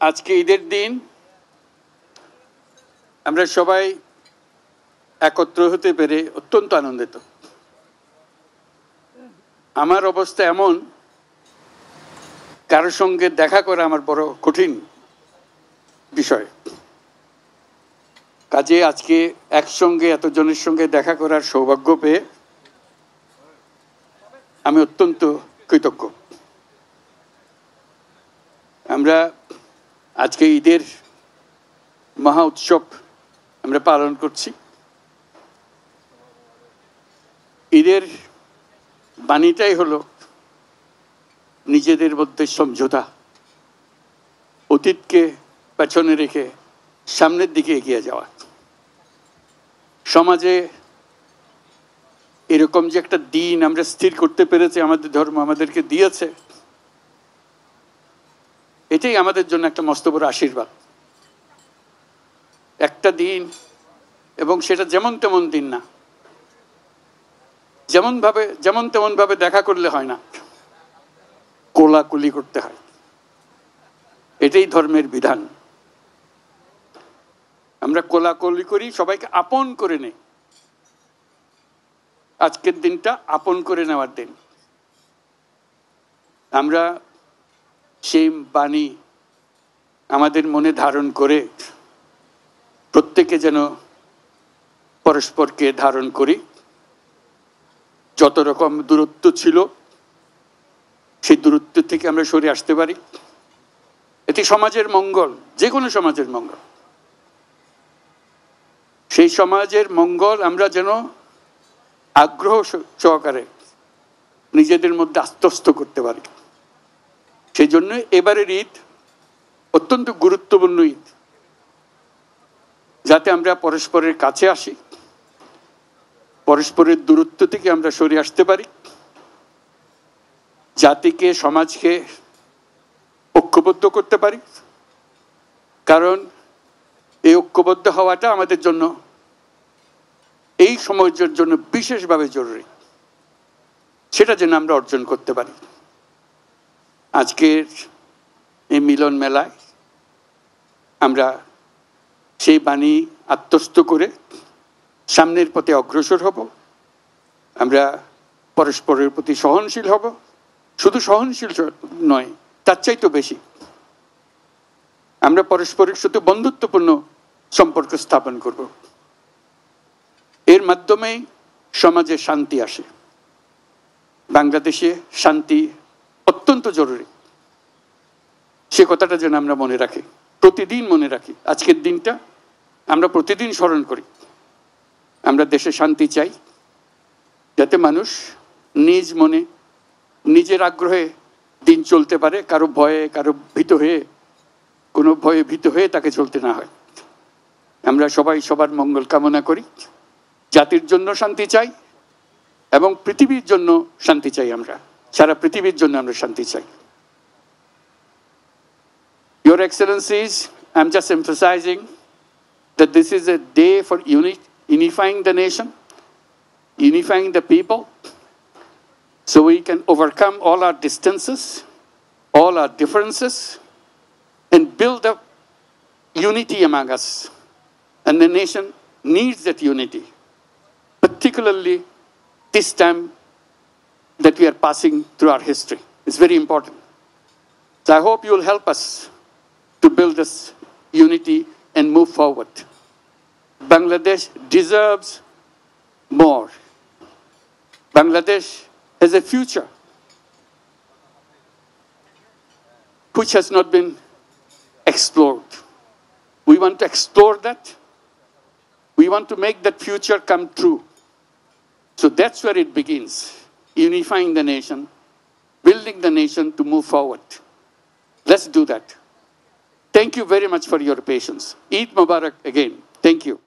আজকে ঈদের দিন আমরা সবাই একত্র হতে পেরে অত্যন্ত আনন্দিত। আমার অবস্থা এমন, কারোর সঙ্গে দেখা করা আমার বড় কঠিন বিষয়। কাজে আজকে একসঙ্গে এতজনের সঙ্গে দেখা করার সৌভাগ্য পেয়ে আমি অত্যন্ত কৃতজ্ঞ। আমরা আজকে ঈদের মহা উৎসব আমরা পালন করছি। ঈদের বাণীটাই হলো নিজেদের মধ্যে সমঝোতা, অতীতকে পেছনে রেখে সামনের দিকে এগিয়ে যাওয়া। সমাজে এরকম যে একটা দিন আমরা স্থির করতে পেরেছি, আমাদের ধর্ম আমাদেরকে দিয়েছে, এটাই আমাদের জন্য একটা মস্ত বড় আশীর্বাদ। একটা দিন, এবং সেটা যেমন তেমন দিন না, যেমন তেমন ভাবে দেখা করলে হয় না, কোলাকুলি করতে হয়। এটাই ধর্মের বিধান। আমরা কোলাকুলি করি, সবাইকে আপন করে নেই। আজকের দিনটা আপন করে নেওয়ার দিন। আমরা সেই বাণী আমাদের মনে ধারণ করে প্রত্যেকে যেন পরস্পরকে ধারণ করি। যত রকম দূরত্ব ছিল সেই দূরত্ব থেকে আমরা সরে আসতে পারি। এটি সমাজের মঙ্গল, যে কোনো সমাজের মঙ্গল। সেই সমাজের মঙ্গল আমরা যেন আগ্রহ সহকারে নিজেদের মধ্যে আত্মস্থ করতে পারি। সেই জন্য এবারের ঈদ অত্যন্ত গুরুত্বপূর্ণ ঈদ, যাতে আমরা পরস্পরের কাছে আসি, পরস্পরের দূরত্ব থেকে আমরা সরে আসতে পারি, জাতিকে সমাজকে ঐক্যবদ্ধ করতে পারি। কারণ এই ঐক্যবদ্ধ হওয়াটা আমাদের জন্য, এই সমাজের জন্য বিশেষভাবে জরুরি। সেটা যেন আমরা অর্জন করতে পারি। আজকের এই মিলন মেলায় আমরা সেই বাণী আত্মস্থ করে সামনের পথে অগ্রসর হব। আমরা পরস্পরের প্রতি সহনশীল হব। শুধু সহনশীল নয়, তার চাইতেও বেশি আমরা পরস্পরের সাথে বন্ধুত্বপূর্ণ সম্পর্ক স্থাপন করব। এর মাধ্যমেই সমাজে শান্তি আসে। বাংলাদেশে শান্তি অত্যন্ত জরুরি। সে কথাটা যেন আমরা মনে রাখি, প্রতিদিন মনে রাখি। আজকের দিনটা আমরা প্রতিদিন স্মরণ করি। আমরা দেশে শান্তি চাই, যাতে মানুষ নিজ মনে নিজের আগ্রহে দিন চলতে পারে, কারো ভয়ে, কারো ভীত হয়ে, কোনো ভয়ে ভীত হয়ে তাকে চলতে না হয়। আমরা সবাই সবার মঙ্গল কামনা করি। জাতির জন্য শান্তি চাই এবং পৃথিবীর জন্য শান্তি চাই। আমরা সারা পৃথিবীর জন্য আমরা শান্তি চাই। Your Excellencies, I'm just emphasizing that this is a day for unifying the nation, unifying the people, so we can overcome all our distances, all our differences, and build up unity among us. And the nation needs that unity, particularly this time that we are passing through our history. It's very important. So I hope you will help us to build this unity and move forward. Bangladesh deserves more. Bangladesh has a future which has not been explored. We want to explore that. We want to make that future come true. So that's where it begins, unifying the nation, building the nation to move forward. Let's do that. Thank you very much for your patience. Eid Mubarak again. Thank you.